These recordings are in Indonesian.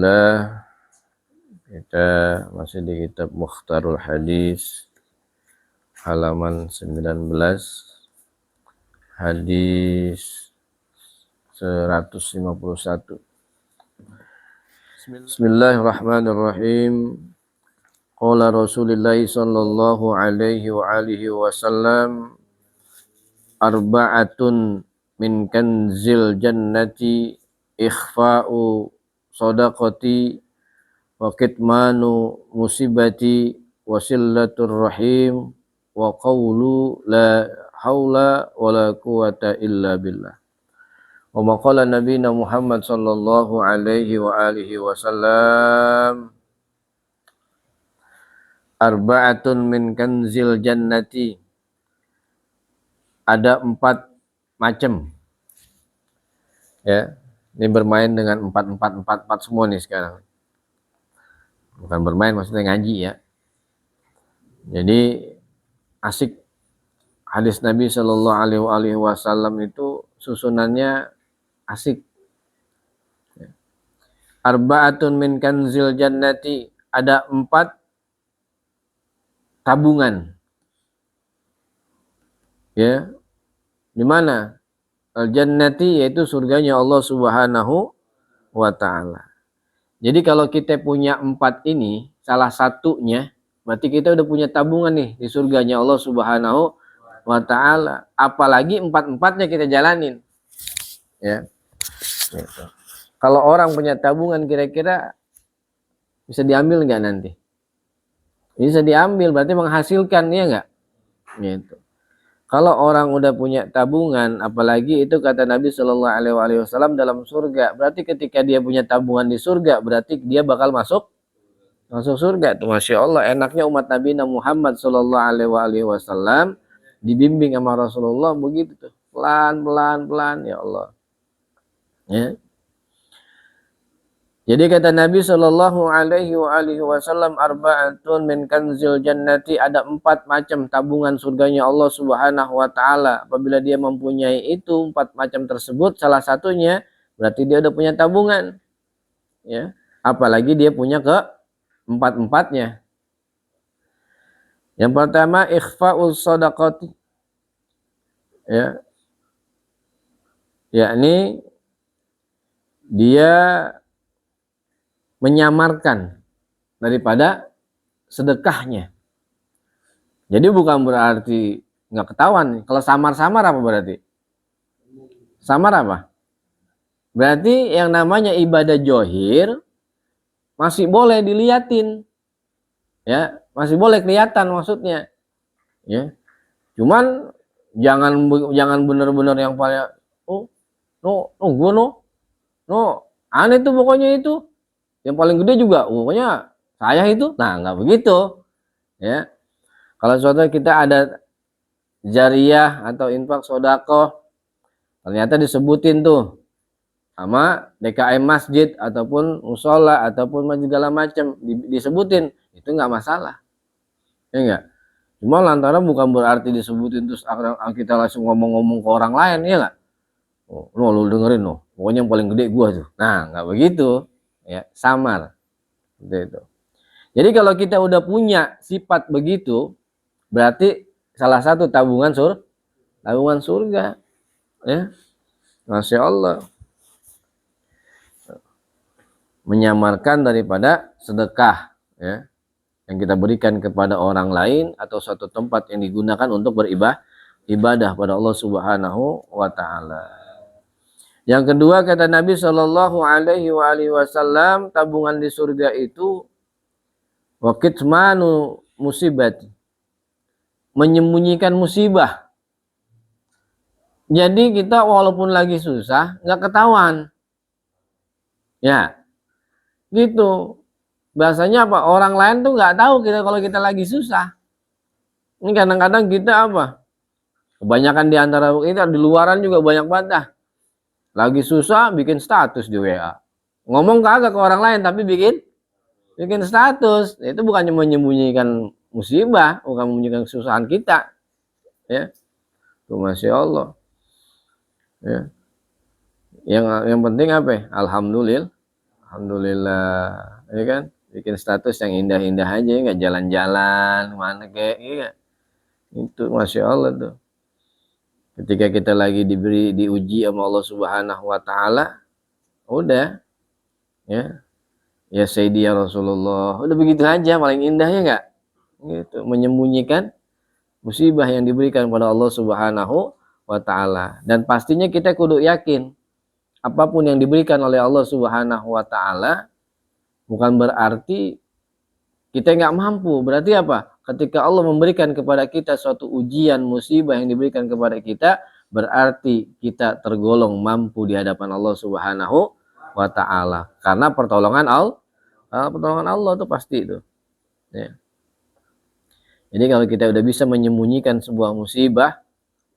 Alhamdulillah, kita masih di kitab Mukhtarul Hadis halaman 19, hadis 151. Bismillahirrahmanirrahim. Qala Rasulullah sallallahu alaihi wa alihi wasallam, arba'atun min kanzil jannati ikhfa'u sadaqati wa kitmanu musibati wa sillatur rahim wa qawlu la haula wa la quwata illa billah. Wa maqala nabina Muhammad sallallahu alaihi wa alihi wasallam, arba'atun min kanzil jannati, ada 4 macam. Ya, ini bermain dengan 4 semua nih sekarang. Bukan bermain, maksudnya ngaji ya. Jadi asik hadis Nabi Shallallahu Alaihi Wasallam itu susunannya asik. Arba'atun min kanzil jannati, ada 4 tabungan. Ya, di mana? Al-jannati, yaitu surganya Allah Subhanahu wa Ta'ala. Jadi kalau kita punya 4 ini, salah satunya, berarti kita udah punya tabungan nih di surganya Allah Subhanahu wa Ta'ala. Apalagi 4-4-nya kita jalanin. Ya. Gitu. Kalau orang punya tabungan, kira-kira bisa diambil nggak nanti? Bisa diambil, berarti menghasilkan, ya nggak? Gitu. Kalau orang udah punya tabungan, apalagi itu kata Nabi Shallallahu Alaihi Wasallam dalam surga, berarti ketika dia punya tabungan di surga, berarti dia bakal masuk surga. Tuh, Masya Allah, enaknya umat Nabi Muhammad Shallallahu Alaihi Wasallam dibimbing sama Rasulullah begitu tuh, pelan, ya Allah. Ya. Jadi kata Nabi Shallallahu Alaihi Wasallam, arba'atun min kanzil jannati, ada 4 macam tabungan surganya Allah Subhanahu wa Ta'ala. Apabila dia mempunyai itu 4 macam tersebut, salah satunya berarti dia udah punya tabungan. Ya, apalagi dia punya ke 4-4-nya. Yang pertama, ikhfa'ul sadaqati. Ya, yakni dia menyamarkan daripada sedekahnya. Jadi bukan berarti nggak ketahuan. Kalau samar-samar apa berarti? Samar apa? Berarti yang namanya ibadah johir masih boleh diliatin. Ya, masih boleh kelihatan maksudnya. Ya. Cuman jangan benar-benar yang paling aneh tuh pokoknya itu. Yang paling gede juga, pokoknya saya itu. Nah, nggak begitu. Ya. Kalau suatu kita ada jariyah atau infak sodakoh, ternyata disebutin tuh sama DKM masjid ataupun musola ataupun segala macam disebutin, itu nggak masalah. Ya enggak? Cuma lantaran bukan berarti disebutin terus kita langsung ngomong-ngomong ke orang lain, ya enggak? Oh, lu dengerin loh, pokoknya yang paling gede gua tuh. Nah, nggak begitu. Ya, samar. Gitu. Jadi kalau kita udah punya sifat begitu, berarti salah satu tabungan surga. Ya. Masya Allah. Menyamarkan daripada sedekah, ya, yang kita berikan kepada orang lain atau suatu tempat yang digunakan untuk beribadah pada Allah Subhanahu wa Ta'ala. Yang kedua kata Nabi Shallallahu Alaihi Wasallam, tabungan di surga itu wa kitmanu musibati, menyembunyikan musibah. Jadi kita walaupun lagi susah nggak ketahuan. Ya, gitu. Bahasanya apa? Orang lain tuh nggak tahu kita kalau kita lagi susah. Ini kadang-kadang kita apa? Kebanyakan di antara kita di luaran juga banyak banget. Lagi susah bikin status di WA. Ngomong kagak ke orang lain tapi bikin status. Itu bukannya menyembunyikan musibah, bukan menyembunyikan kesusahan kita. Ya. Tuh, Masya Allah. Ya. Yang penting apa? Alhamdulillah. alhamdulillah, ya kan? Bikin status yang indah-indah aja, nggak jalan-jalan mana kayak, iya. Itu masya Allah tuh. Ketika kita lagi diuji sama Allah Subhanahu Wa Taala, udah, ya, ya Sayyidi ya Rasulullah, udah begitu aja, paling indah ya nggak? Gitu, menyembunyikan musibah yang diberikan pada Allah Subhanahu Wa Taala. Dan pastinya kita kudu yakin, apapun yang diberikan oleh Allah Subhanahu Wa Taala bukan berarti kita nggak mampu. Berarti apa? Ketika Allah memberikan kepada kita suatu ujian musibah yang diberikan kepada kita, berarti kita tergolong mampu di hadapan Allah Subhanahu Wa Taala. Karena pertolongan Allah itu pasti itu. Ya. Jadi kalau kita udah bisa menyembunyikan sebuah musibah,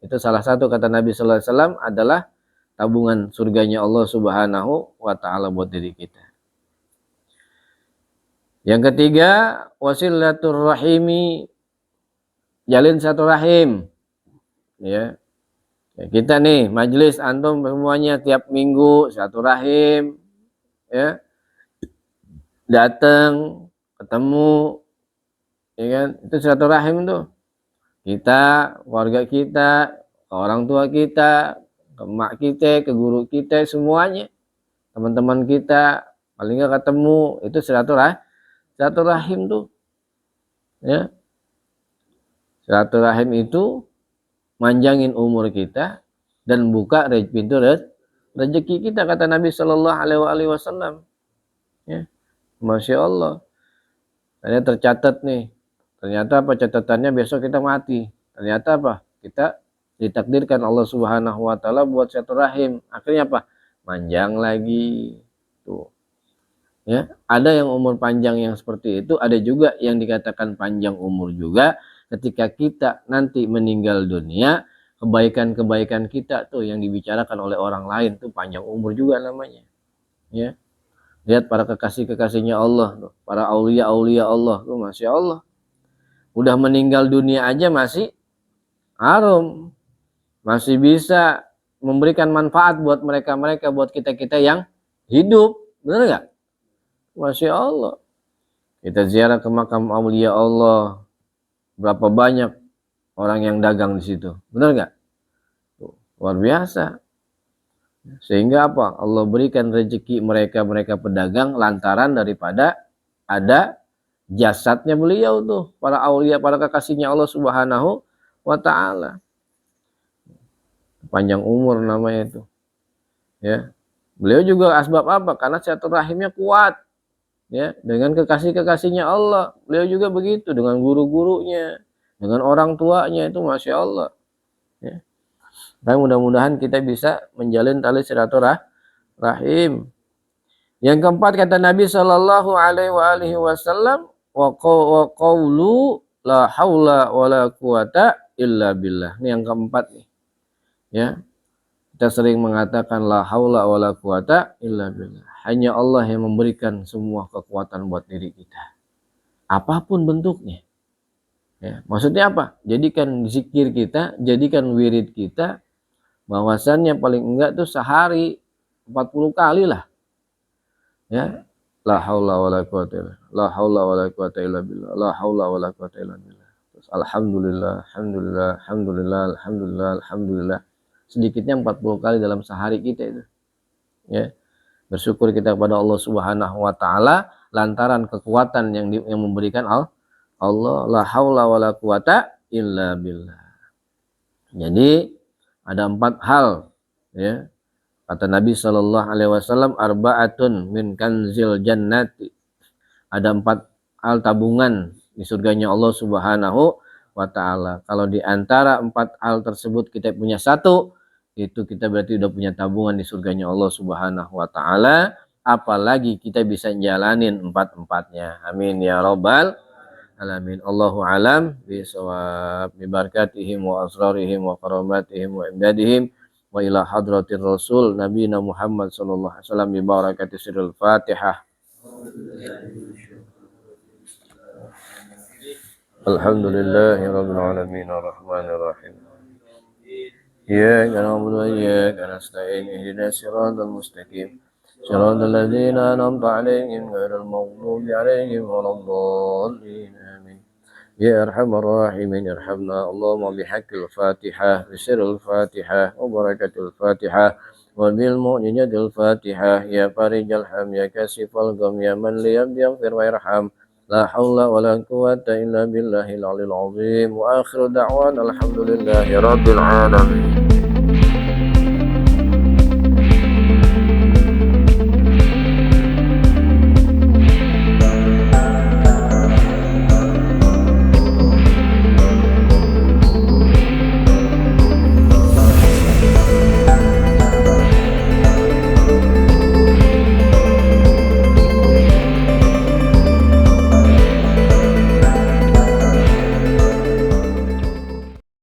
itu salah satu kata Nabi Sallallahu Alaihi Wasallam adalah tabungan surganya Allah Subhanahu Wa Taala buat diri kita. Yang ketiga, wasilatur rahimi, jalin satu rahim. Ya. Kita nih majelis antum semuanya tiap minggu satu rahim, ya. Datang, ketemu, ya kan? Itu satu rahim tuh. Kita, keluarga kita, ke orang tua kita, ke emak kita, ke guru kita, semuanya. Teman-teman kita, paling nggak ketemu, itu silaturahim tuh. Ya. Silaturahim itu manjangin umur kita dan buka pintu rezeki kita, kata Nabi Shallallahu Alaihi Wasallam. Ya. Masya Allah. Ternyata tercatat nih. Ternyata apa catatannya, besok kita mati. Ternyata apa? Kita ditakdirkan Allah Subhanahu Wa Taala buat silaturahim. Akhirnya apa? Manjang lagi. Tuh. Ya, ada yang umur panjang yang seperti itu, ada juga yang dikatakan panjang umur juga ketika kita nanti meninggal dunia, kebaikan-kebaikan kita tuh yang dibicarakan oleh orang lain tuh panjang umur juga namanya. Ya. Lihat para kekasih-kekasihnya Allah tuh, para aulia-aulia Allah tuh, masya Allah. Udah meninggal dunia aja masih harum. Masih bisa memberikan manfaat buat mereka-mereka, buat kita-kita yang hidup. Benar nggak? Masya Allah. Kita ziarah ke makam aulia Allah. Berapa banyak orang yang dagang di situ. Benar nggak? Luar biasa. Sehingga apa? Allah berikan rezeki mereka pedagang lantaran daripada ada jasadnya beliau tuh. Para aulia, para kekasihnya Allah Subhanahu Wa Ta'ala. Panjang umur namanya itu. Ya. Beliau juga asbab apa? Karena silaturahimnya kuat. Ya, dengan kekasih-kekasihnya Allah, beliau juga begitu, dengan guru-gurunya, dengan orang tuanya, itu masya Allah. Ya. Dan mudah-mudahan kita bisa menjalin tali silaturahim. Yang keempat kata Nabi Shallallahu Alaihi Wasallam, wa qawlu la haula wa la quwata illa billah. Ini yang keempat nih. Ya, kita sering mengatakan la haula wa la quwata illa billah. Hanya Allah yang memberikan semua kekuatan buat diri kita. Apapun bentuknya. Ya, maksudnya apa? Jadikan zikir kita, jadikan wirid kita, bahwasannya paling enggak tuh sehari 40 kali lah. Ya. La haula wa la quwata illa billah. La haula wa la quwata illa billah. La haula wa la quwata illa billah. Terus alhamdulillah, alhamdulillah, alhamdulillah, alhamdulillah, alhamdulillah. Sedikitnya 40 kali dalam sehari kita itu. Ya. Bersyukur kita kepada Allah Subhanahu Wa Taala lantaran kekuatan yang memberikan Allah. La haula wa la quwata illa billah. Jadi ada 4 hal, ya. Kata Nabi Shallallahu Alaihi Wasallam, arba'atun min kanzil jannati. Ada 4 hal tabungan di surganya Allah Subhanahu Wa Taala. Kalau di antara 4 hal tersebut kita punya satu, itu kita berarti udah punya tabungan di surganya Allah Subhanahu Wa Taala. Apalagi kita bisa jalanin 4-empatnya. Amin ya rabbal alamin. Allahu alam bisawab, bi barakatihim wa asrarihim wa karamatihim wa imdadihim wa ila hadratir rasul nabiyina Muhammad sallallahu alaihi wasallam bi barakati sirril Fatihah. Alhamdulillahirabbil alamin arrahmanir rahim. إياك نعبد وإياك نستعين اهدنا الصراط المستقيم صراط الذين أنعمت عليهم غير المغضوب عليهم ولا الضالين آمين. يا أرحم الراحمين ارحمنا اللهم بحق الفاتحة بسر الفاتحة وبركة الفاتحة وبالمعجزة الفاتحة يا فارج الهم يا كاشف الغم يا من ليغفر ويرحم لا حول ولا قوة إلا بالله العلي العظيم وآخر دعوانا الحمد لله رب العالمين.